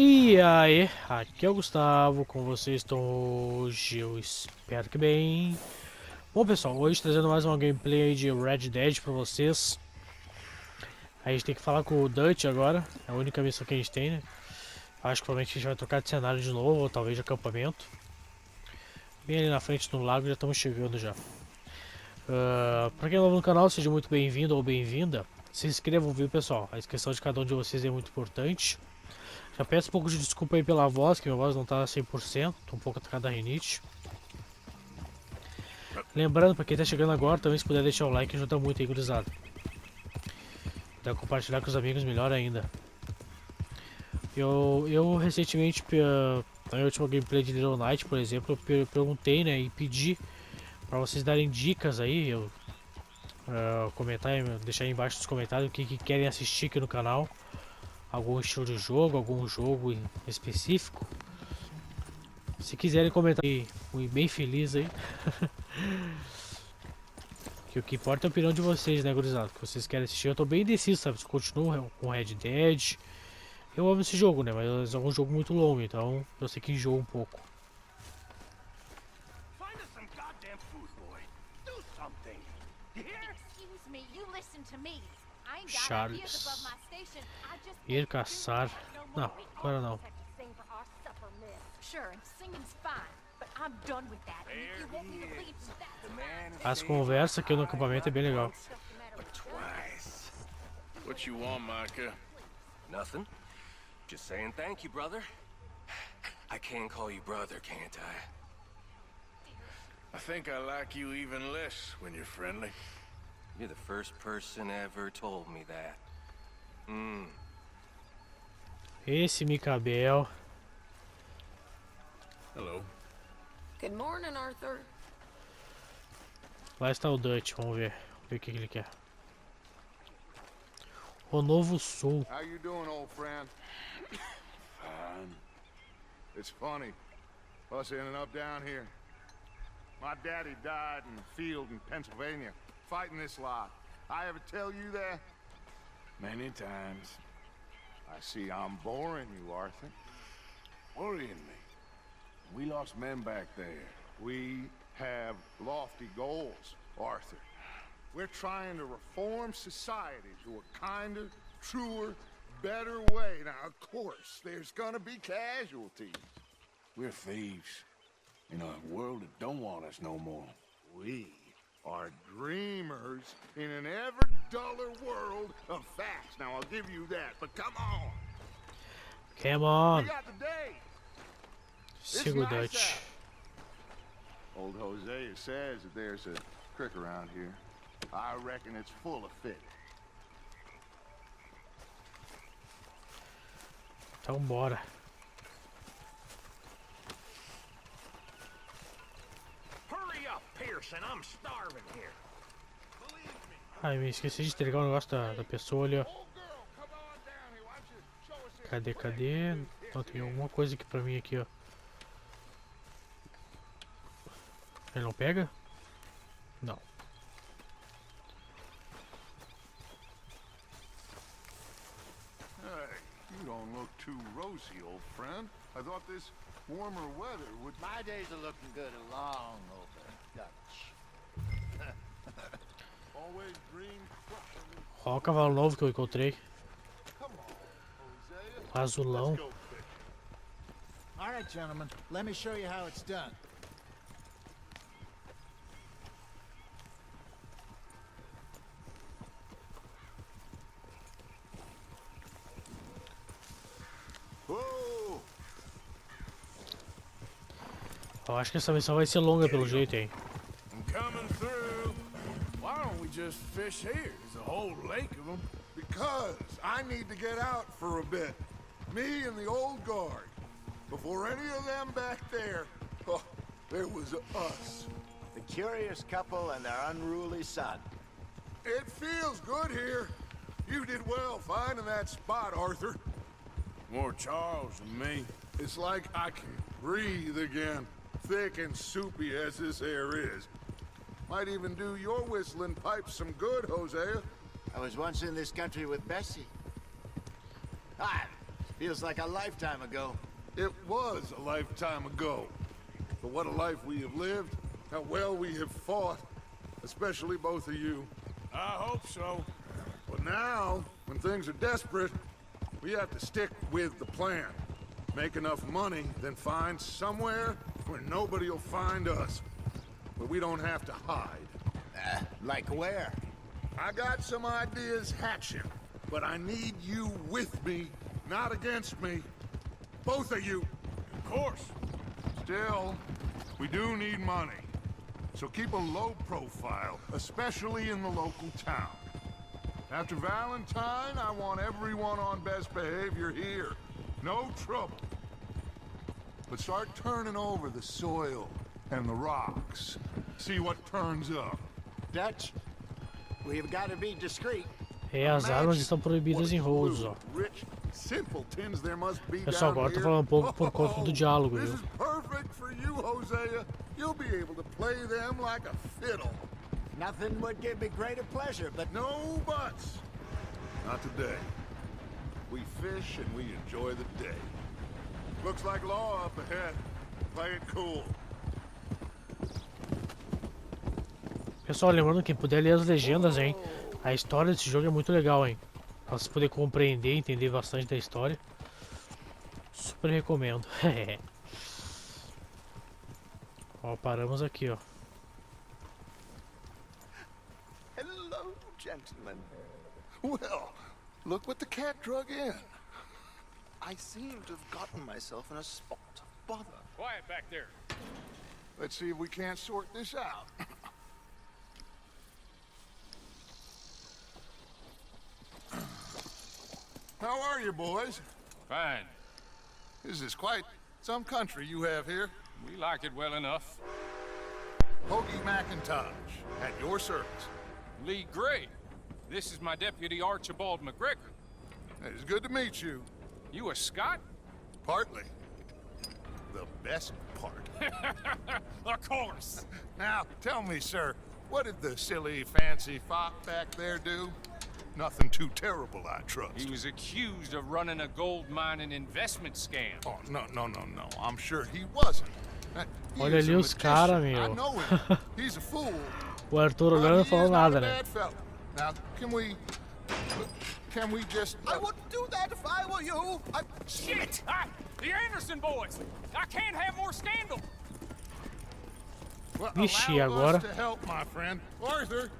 E aí, aqui é o Gustavo, como vocês estão hoje? Eu espero que bem. Bom pessoal, hoje trazendo mais uma gameplay aí de Red Dead pra vocês. A gente tem que falar com o Dutch agora, é a única missão que a gente tem, né? Acho que provavelmente a gente vai trocar de cenário de novo, ou talvez de acampamento. Bem ali na frente no lago, já estamos chegando já. Pra quem é novo no canal, seja muito bem-vindo ou bem-vinda. Se inscrevam, viu pessoal? A inscrição de cada um de vocês é muito importante. Já peço um pouco de desculpa aí pela voz, que minha voz não tá 100%, tô um pouco atacado da rinite. Lembrando, pra quem tá chegando agora, também se puder deixar o like, ajuda muito aí, gurizada. Dá compartilhar com os amigos, melhor ainda. Eu recentemente, na minha última gameplay de Little Night, por exemplo, eu perguntei, né, e pedi pra vocês darem dicas aí, comentar, deixar aí embaixo nos comentários o que querem assistir aqui no canal. Algum estilo de jogo, algum jogo específico. Se quiserem comentar aí, fui bem feliz aí. Que o que importa é a opinião de vocês, né, gurizada? Que vocês querem assistir. Eu tô bem indeciso, sabe? Se continuo com Red Dead. Eu amo esse jogo, né? Mas é um jogo muito longo, então eu sei que enjoa um pouco. Charles. Ir caçar. Não, agora não. As conversas aqui no acampamento é bem legal. What you want, Micah? Nothing. Just saying thank you, brother. I can call you brother, can't I? I think I like you even less when you're friendly. You're the first person ever told me that. Esse Micabel. Hello. Good morning, Arthur. Lá está o Dutch, vamos ver o que ele quer. O Novo Sul. How you doing, old friend? Fine. It's funny, us ending up down here. My daddy died in the field in Pennsylvania, fighting this lot. I ever tell you that? Many times. I see I'm boring you, Arthur. Worrying me. We lost men back there. We have lofty goals, Arthur. We're trying to reform society to a kinder, truer, better way. Now, of course, there's gonna be casualties. We're thieves. In a world that don't want us no more. We are dreamers in an ever duller world of facts. Now, I'll give you that, but come on. Come on. We got the day. Siga o Dutch. Old Hosea says that there's a creek around here. I reckon it's full of fish. Então bora. Hurry up, Pearson. I'm starving here. Ai, me esqueci de entregar o negócio da pessoa ali, ó. Cadê? Então tem alguma coisa aqui pra mim aqui, ó. Ele não pega? Não. Hey, you don't look too rosy, old friend. I thought this warmer weather would... My days are looking good along over Dutch. Always dream crushing. Ó o cavalo novo que eu encontrei. Come on, Hosea. Azulão. Let's go fishing. All right, gentlemen, let me show you how it's done. Whoa! Eu acho que essa missão vai ser longa pelo jeito, hein. I'm coming through. Why don't we just fish here? There's a whole lake of them. Because I need to get out for a bit. Me and the old guard. Before any of them back there, oh, there was us. The curious couple and their unruly son. It feels good here. You did well finding that spot, Arthur. More Charles than me. It's like I can breathe again, thick and soupy as this air is. Might even do your whistling pipes some good, Hosea. I was once in this country with Bessie. Ah, Feels like a lifetime ago. It was a lifetime ago. But what a life we have lived, how well we have fought, especially both of you. I hope so. But now, when things are desperate, we have to stick with the plan. Make enough money, then find somewhere where nobody will find us. Where we don't have to hide. Like where? I got some ideas hatching, but I need you with me, not against me. Both of you. Of course. Still, we do need money. So keep a low profile, especially in the local town. After Valentine, I want everyone on best behavior here. No trouble. But start turning over the soil and the rocks. See what turns up. Dutch, we've got to be discreet. As armas estão proibidas em Rhodes, ó. Simpletons there must be Pessoal, agora eu tô falando um pouco por conta do diálogo, This viu? is perfect for you, Hosea. You'll be able to play them like a fiddle. Nothing would give me greater pleasure, but No buts. Not today. We fish and we enjoy the day. Looks like law up ahead. Play it cool. Pessoal, lembrando que puder ler as legendas, hein? A história desse jogo é muito legal, hein? Pra você poder compreender, entender bastante da história. Super recomendo. Ó, paramos aqui, ó. Hello, gentlemen. Well, look what the cat drug in. I seem to have gotten myself in a spot of bother. Quiet back there. Let's see if we can't sort this out. How are you, boys? Fine. This is quite some country you have here. We like it well enough. Hoagie McIntosh, at your service. Lee Gray. This is my deputy Archibald McGregor. It's good to meet you. You a Scot? Partly. The best part. Of course. Now, tell me, sir, what did the silly, fancy fop back there do? Nothing too terrible, I trust. He was accused of running a gold mining investment scam. Oh, no. I'm sure he wasn't. He Olha is ali a os cara, magician. I meu. know him. He's a fool. O Arthur olhando But não he falou is not nada, a né? bad fellow. Now, can we just... I wouldn't do that if I were you. Shit! The Anderson boys! I can't have more scandal! Well, Vixe, allow agora? us to help, my friend. Arthur,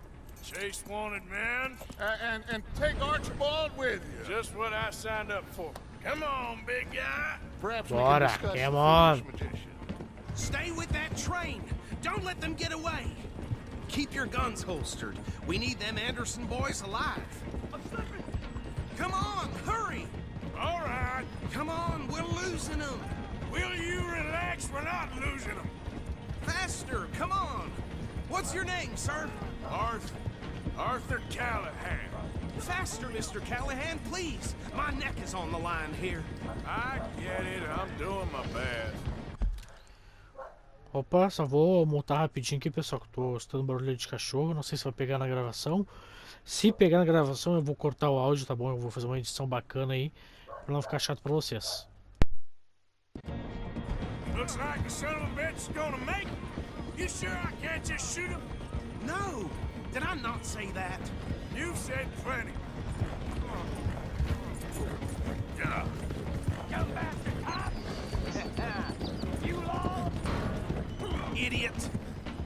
Chase wanted man. and take Archibald with you. Just what I signed up for. Come on, big guy. Perhaps we Bora, can discuss come the on. foolish magician. Stay with that train. Don't let them get away. Keep your guns holstered. We need them Anderson boys alive. Come on, hurry. All right. Come on, we're losing them. Will you relax? We're not losing them. Faster, come on. What's your name, sir? Arthur Callahan. Faster, Mr. Callahan, please. My neck is on the line here. I get it. I'm doing my best. Opa, só vou montar rapidinho aqui, pessoal, que eu tô escutando barulho de cachorro. Não sei se vai pegar na gravação. Se pegar na gravação, eu vou cortar o áudio, tá bom? Eu vou fazer uma edição bacana aí, pra não ficar chato pra vocês. Looks like the son of a bitch is gonna make it. You sure I can't just shoot him? No, did I not say that? You've said plenty. Get up. You bastard cop! You all! Idiot.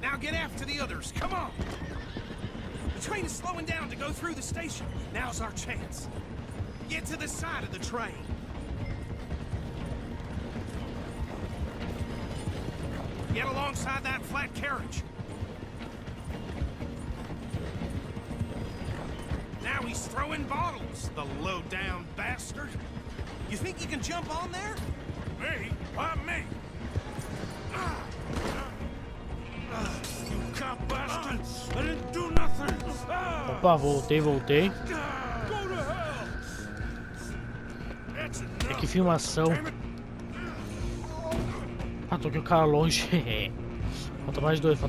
Now get after the others, come on. The train is slowing down to go through the station. Now's our chance. Get to the side of the train. Get alongside that flat carriage. Now he's throwing bottles, the low-down bastard. You think you can jump on there? Me? Why me? You cop bastard! I didn't do nothing! Opa, voltei. Go to hell! That's enough. É que filmação. Damn it. Ah, tô aqui o cara longe. Falta mais dois. Run!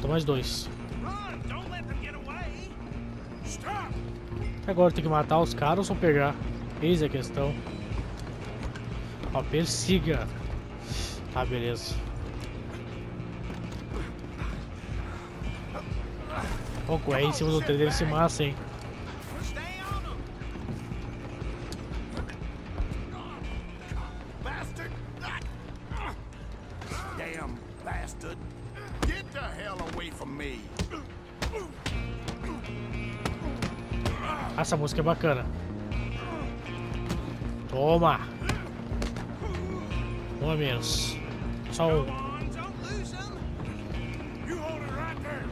Don't let them get away! Stop! Agora tem que matar os caras ou só pegar? Eis a questão. Ó, persiga. Tá, beleza. Pô, correr em cima do trem deve ser massa, hein? Stay on them. Bastard! Damn bastard! Get the hell away from me! Essa música é bacana. Toma! Um a menos. Só um. Don't lose them. You hold it right there!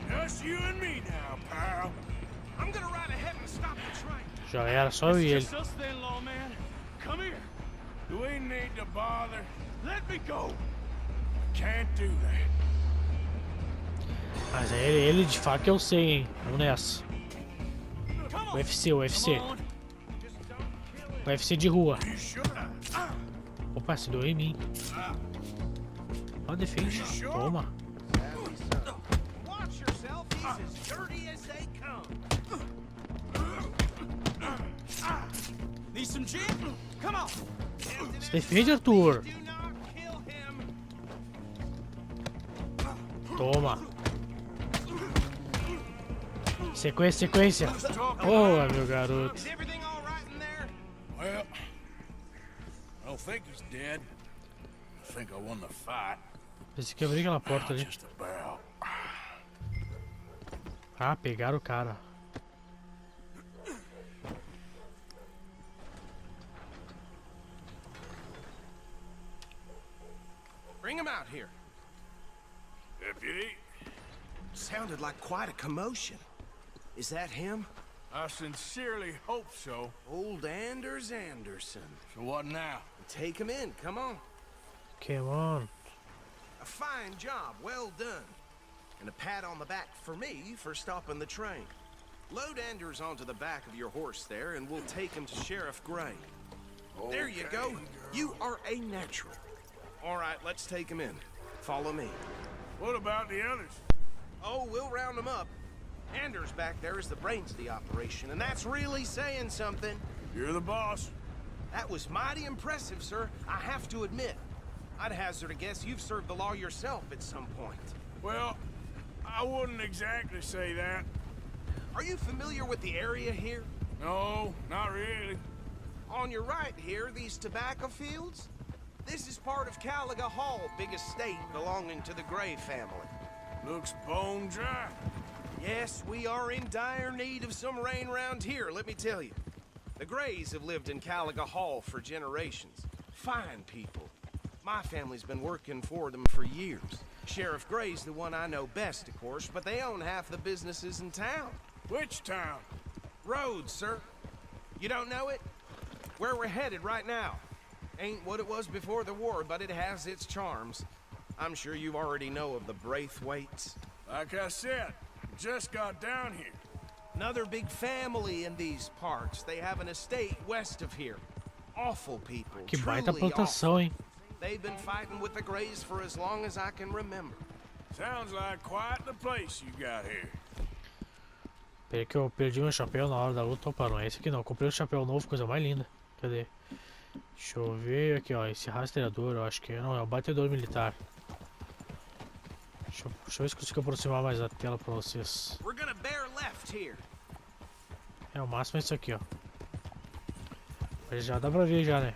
Just you and me now, pal. I'm gonna ride ahead and stop the train. Já era, só eu e ele. Just us then, lawman. Come here. Do we need to bother? Let me go. Can't do that. Mas é ele de faca eu sei, hein? Vamos nessa. UFC, UFC. UFC de rua. You sure? Opa, se doeu em mim. Ó, defende. Toma. Watch yourself. He's as dirty as they come. Need some gin? Come on. Se defende, Arthur. Do not kill him. Toma. Sequência, sequência. Boa, meu garoto. Is everything all right in there? Well, I don't think he's dead. I think I won the fight. Pensei que abrir aquela porta ali. Just about. Ah, pegaram o cara. Bring him out here. Deputy, Sounded like quite a commotion. Is that him? I sincerely hope so. Old Anders Anderson. So what now? Take him in, come on. Come on. A fine job, well done. And a pat on the back for me for stopping the train. Load Anders onto the back of your horse there and we'll take him to Sheriff Gray. There you go. Okay, You are a natural. All right, let's take him in. Follow me. What about the others? Oh, we'll round them up. Anders back there is the brains of the operation, and that's really saying something. You're the boss. That was mighty impressive, sir. I have to admit. I'd hazard a guess you've served the law yourself at some point. Well, I wouldn't exactly say that. Are you familiar with the area here? No, not really. On your right here, these tobacco fields? This is part of Caliga Hall, big estate belonging to the Gray family. Looks bone dry. Yes, we are in dire need of some rain round here, let me tell you. The Grays have lived in Caliga Hall for generations. Fine people. My family's been working for them for years. Sheriff Gray's the one I know best, of course, but they own half the businesses in town. Which town? Rhodes, sir. You don't know it? Where we're headed right now. Ain't what it was before the war, but it has its charms. I'm sure you already know of the Braithwaites. Like I said, just got down here. Another big family in these parts. They have an estate west of here. Awful people. Que baita truly plantação, hein? awful. They've been fighting with the Grays for as long as I can remember. Sounds like quite the place you got here. Peraí que eu perdi meu chapéu na hora da luta. Opa, não é esse aqui não. Comprei um chapéu novo, coisa mais linda. Cadê? Deixa eu ver aqui, ó. Esse rastreador, eu acho que não, é um batedor militar. Deixa eu ver se consigo aproximar mais a tela pra vocês. We're gonna bear left here. É, o máximo é isso aqui, ó. Mas já dá pra ver já, né?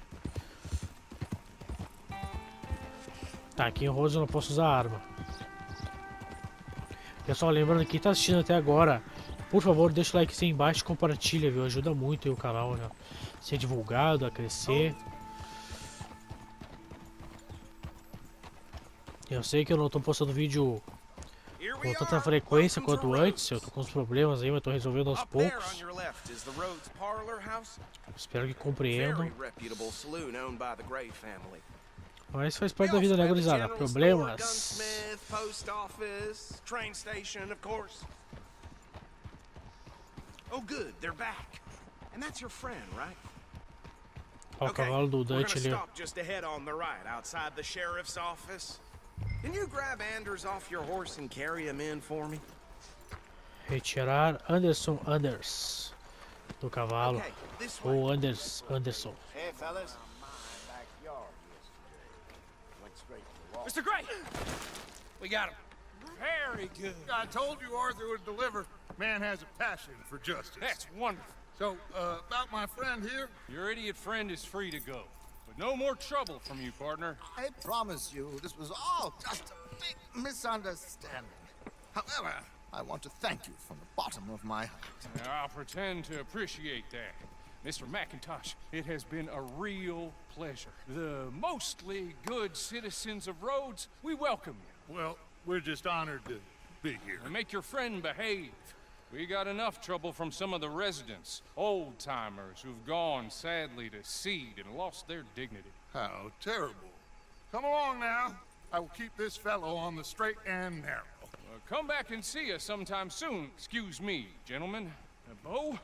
Tá, aqui em Rhodes eu não posso usar arma. Pessoal, lembrando que quem tá assistindo até agora, por favor, deixa o like aí embaixo e compartilha, viu? Ajuda muito aí o canal a ser divulgado, a crescer. Eu sei que eu não tô postando vídeo com tanta frequência quanto antes, eu tô com uns problemas aí, mas tô resolvendo aos Up there poucos. on your left is the Rhodes Parlor House. Espero que compreendam. Very reputable saloon owned by the Gray family. Mas faz parte We da vida, also né, have a gurizada? general store, Problemas. gunsmith, post office, train station, of course. Oh, good, they're back. And that's your friend, right? Ó, o cavalo do we're gonna Dutch ali, ó. stop just ahead on the right, outside the sheriff's office. Can you grab Anders off your horse and carry him in for me? Retirar Anderson Anders. do cavalo. Okay, this way. O Anderson. Hey, fellas. My backyard yesterday. Went straight to the wall. Mr. Gray! We got him. Very good. I told you Arthur would deliver. Man has a passion for justice. That's wonderful. So, about my friend here, Your idiot friend is free to go. But no more trouble from you, partner. I promise you, this was all just a big misunderstanding. However, I want to thank you from the bottom of my heart. I'll pretend to appreciate that. Mr. McIntosh, it has been a real pleasure. The mostly good citizens of Rhodes, we welcome you. well, we're just honored to be here. And make your friend behave. We got enough trouble from some of the residents, old-timers who've gone, sadly, to seed and lost their dignity. How terrible. Come along now. I will keep this fellow on the straight and narrow. Come back and see us sometime soon. Excuse me, gentlemen. Bo,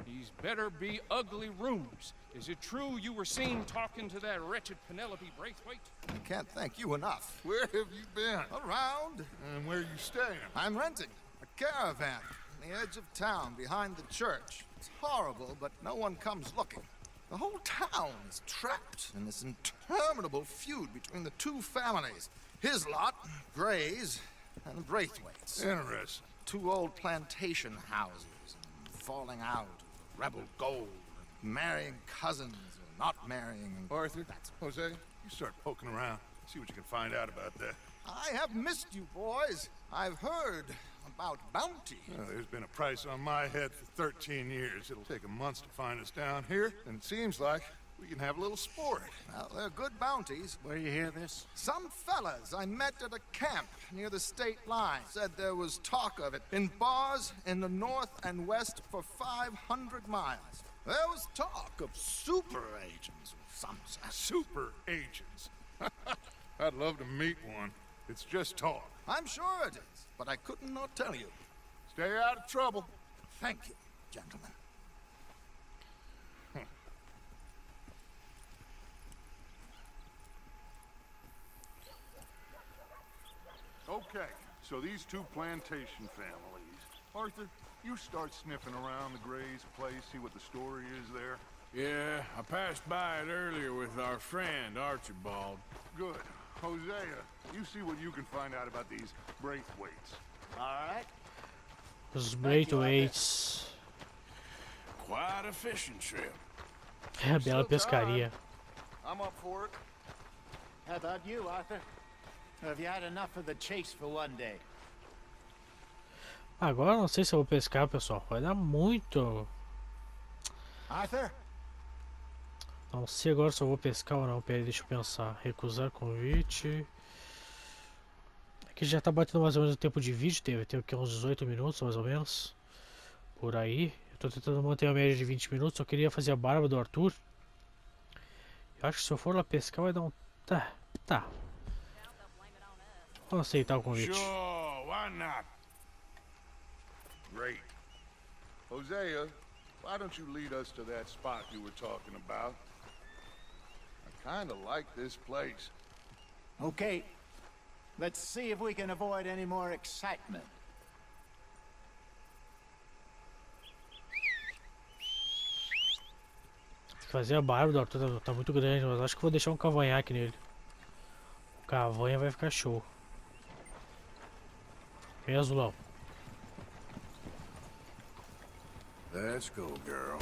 these better be ugly rumors. Is it true you were seen talking to that wretched Penelope Braithwaite? I can't thank you enough. Where have you been? Around, And where you staying? I'm renting a caravan on the edge of town behind the church. It's horrible, but no one comes looking. The whole town is trapped in this interminable feud between the two families. His lot, Gray's, and Braithwaite's. Interesting. Two old plantation houses, and falling out, rebel gold, marrying cousins, or not marrying. Arthur, Jose, you start poking around. See what you can find out about that. I have missed you, boys. I've heard about bounty. Well, there's been a price on my head for 13 years. It'll take a month to find us down here, and it seems like we can have a little sport. Well, they're good bounties. Where you hear this? Some fellas I met at a camp near the state line said there was talk of it in bars in the north and west for 500 miles. There was talk of super agents of some sort. Super agents. I'd love to meet one. It's just talk. I'm sure it is, but I couldn't not tell you. Stay out of trouble. Thank you, gentlemen. Okay, so these two plantation families. Arthur, you start sniffing around the Gray's place, see what the story is there. Yeah, I passed by it earlier with our friend, Archibald. Good. Hosea, you see what you can find out about these Braithwaites. All right. Os Braithwaites. Quite a fishing trip. É a bela pescaria. I'm up for it. How about you, Arthur? Have you had enough of the chase for one day? Agora eu não sei se eu vou pescar, pessoal. Vai dar muito. Arthur? Não sei agora se eu vou pescar ou não. Pera aí, deixa eu pensar. Recusar convite. Aqui já tá batendo mais ou menos o tempo de vídeo. Tem aqui uns 18 minutos, mais ou menos. Por aí. Eu tô tentando manter a média de 20 minutos. Só queria fazer a barba do Arthur. Eu acho que se eu for lá pescar vai dar um... Tá. Vamos aceitar o convite. Sure, why not? Great. Hosea, why don't you lead us to that spot you were talking about? I kinda like this place. Okay. Let's see if we can avoid any more excitement. Fazer a barba do Arthur tá muito grande, mas acho que vou deixar um cavanhaque nele. O cavanha vai ficar show. Vem, Azulão. Let's go, girl.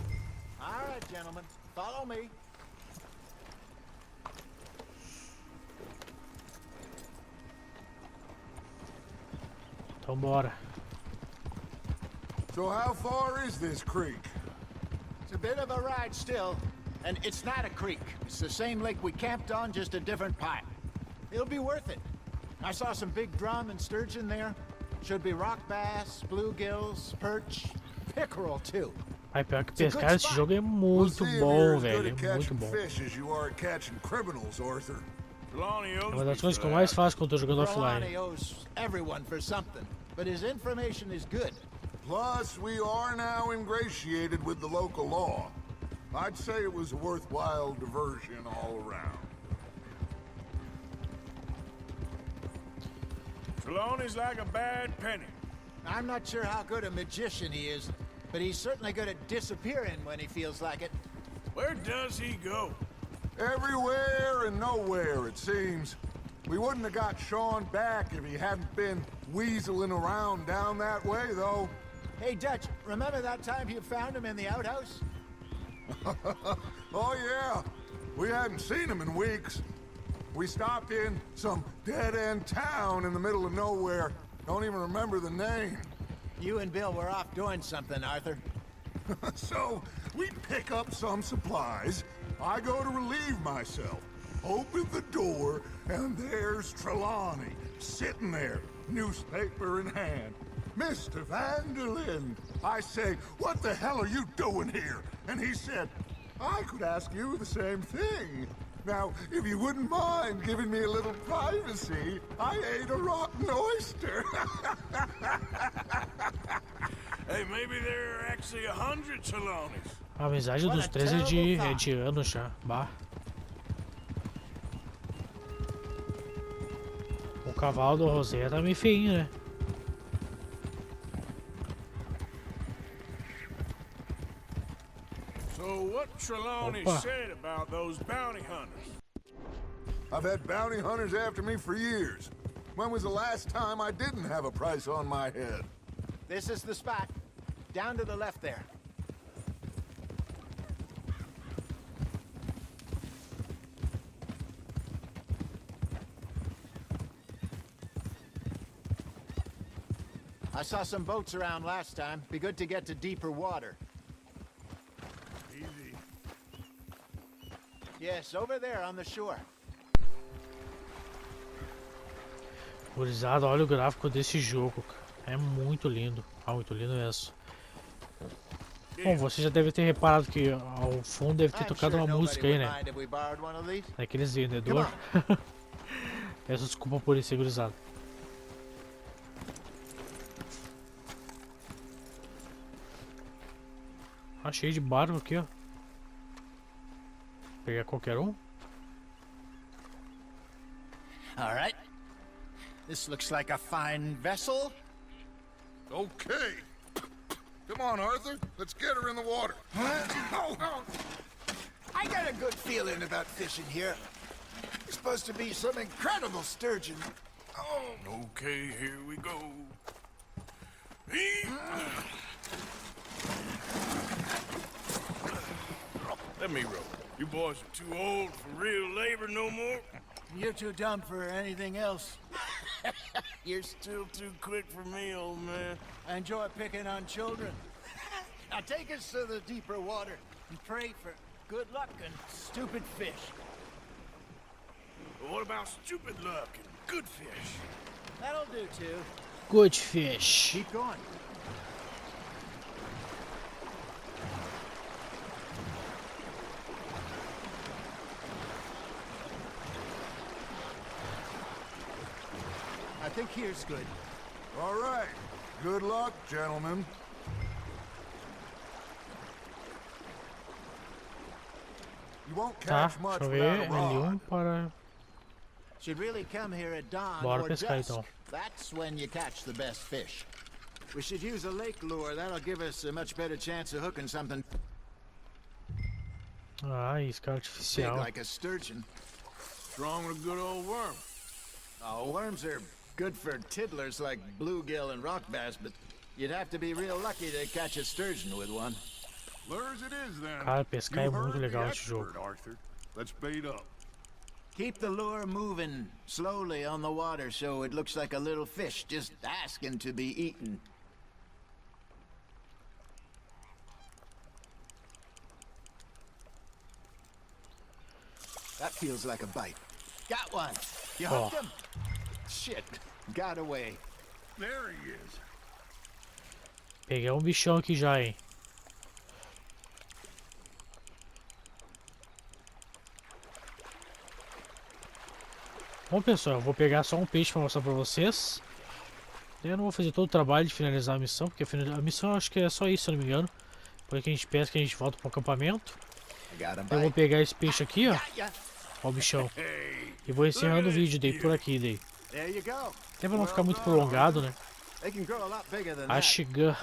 All right, gentlemen. Follow me. Então bora. So how far is this creek? It's a bit of a ride still. And it's not a creek. It's the same lake we camped on, just a different pipe. It'll be worth it. I saw some big drum and sturgeon there. Should be rock bass, bluegills, perch, pickerel too. Ai, pior que pescar esse jogo é muito bom, velho. É muito bom. É uma das coisas que eu mais faço quando eu tô jogando offline. Trelawney owes everyone for something, but his information is good. Plus, we are now ingratiated with the local law. I'd say it was a worthwhile diversion all around. Trelawney's like a bad penny. I'm not sure how good a magician he is, but he's certainly good at disappearing when he feels like it. Where does he go? Everywhere and nowhere, it seems. We wouldn't have got Sean back if he hadn't been weaseling around down that way, though. Hey, Dutch, remember that time you found him in the outhouse? Oh, yeah. We hadn't seen him in weeks. We stopped in some dead-end town in the middle of nowhere. Don't even remember the name. You and Bill were off doing something, Arthur. So, we pick up some supplies. I go to relieve myself. Open the door, and there's Trelawney, sitting there, newspaper in hand. Mr. Van der Linde. I say, what the hell are you doing here? And he said, I could ask you the same thing. Now, if you wouldn't mind giving me a little privacy, I ate a rotten oyster. Hey, maybe there are actually 100 Trelawneys. A amizade dos três é de anos já. Bah. O cavalo do Rosé tá meio feinho, né? So what Trelawney Opa. said about those bounty hunters? I've had bounty hunters after me for years. When was the last time I didn't have a price on my head? This is the spot. Down to the left there. I saw some boats around last time. Be good to get to deeper water. Easy. Yes, over there on the shore. Gurizada, olha o gráfico desse jogo, cara. É muito lindo. Ah, muito lindo mesmo. Bom, você já deve ter reparado que ao fundo deve ter tocado uma música aí, né? Daqueles vendedores. Peço desculpa por isso, gurizada. Ah, cheio de barco aqui, ó. Vou pegar qualquer um. All right. This looks like a fine vessel. Okay. Come on, Arthur. Let's get her in the water. I got a good feeling about fishing here. It's supposed to be some incredible sturgeon. Okay, here we go. Let me row. You boys are too old for real labor no more. You're too dumb for anything else. You're still too quick for me, old man. I enjoy picking on children. Now take us to the deeper water and pray for good luck and stupid fish. But what about stupid luck and good fish? That'll do too. Good fish. Keep going. I think here's good. All right. Good luck, gentlemen. You won't Tá, catch much deixa eu without ver. a rod. L1 para... Should really come here at dawn Bora or pescar dusk. então. That's when you catch the best fish. We should use a lake lure. That'll give us a much better chance of hooking something Ah, isca big artificial. like a sturgeon. What's wrong with a good old worm? Oh, worms are good for tiddlers like bluegill and rock bass, but you'd have to be real lucky to catch a sturgeon with one. Lures it is then. Cara, pescar é You muito heard legal the esse jogo. expert, Arthur. Let's bait up. Keep the lure moving slowly on the water so it looks like a little fish just asking to be eaten. That feels like a bite. Got one. You hooked him? Shit. Got away. There he is. Peguei um bichão aqui já, hein. Bom, pessoal, eu vou pegar só um peixe para mostrar para vocês. Eu não vou fazer todo o trabalho de finalizar a missão, porque a missão eu acho que é só isso, se eu não me engano. Depois que a gente pesca, a gente volta para o acampamento. Eu vou pegar esse peixe aqui, ó. Ó o bichão. E vou encerrando o vídeo daí por aqui, daí. Até para não ficar muito prolongado, né? A SIGAM.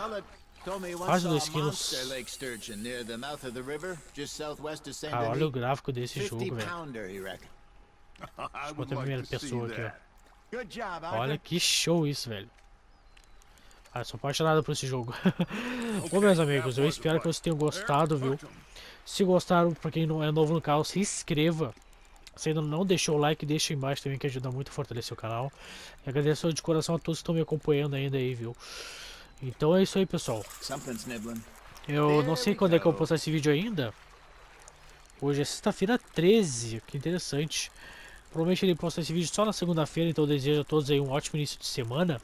Told me he once Quase saw 2 a quilos. monster lake sturgeon near the mouth of the river, just southwest of Saint Cara, olha o Denis. gráfico desse 50 jogo, velho. pounder, he reckon. I would Bota a like primeira to see pessoa aqui, ó. that. Good job, Olha Arthur. que show isso, velho. Ah, sou apaixonado por esse jogo. Bom, meus amigos, eu espero que vocês tenham gostado, viu? Se gostaram, pra quem não é novo no canal, se inscreva. Se ainda não deixou o like, deixa aí embaixo também, que ajuda muito a fortalecer o canal. E agradeço de coração a todos que estão me acompanhando ainda aí, viu? Então é isso aí, pessoal. Something's nibbling. Eu não sei quando é que eu vou postar esse vídeo ainda. Hoje é sexta-feira 13, que interessante. Provavelmente ele posta esse vídeo só na segunda-feira, então eu desejo a todos aí um ótimo início de semana.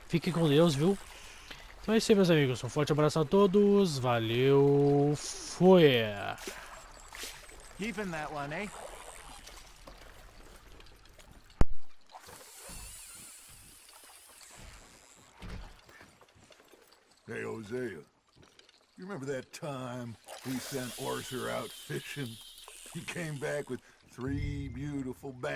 Fiquem com Deus, viu? Então é isso aí, meus amigos. Um forte abraço a todos. Valeu. Fui. Keeping that one, eh? Hey, Hosea, you remember that time we sent Arthur out fishing? He came back with 3 beautiful bass.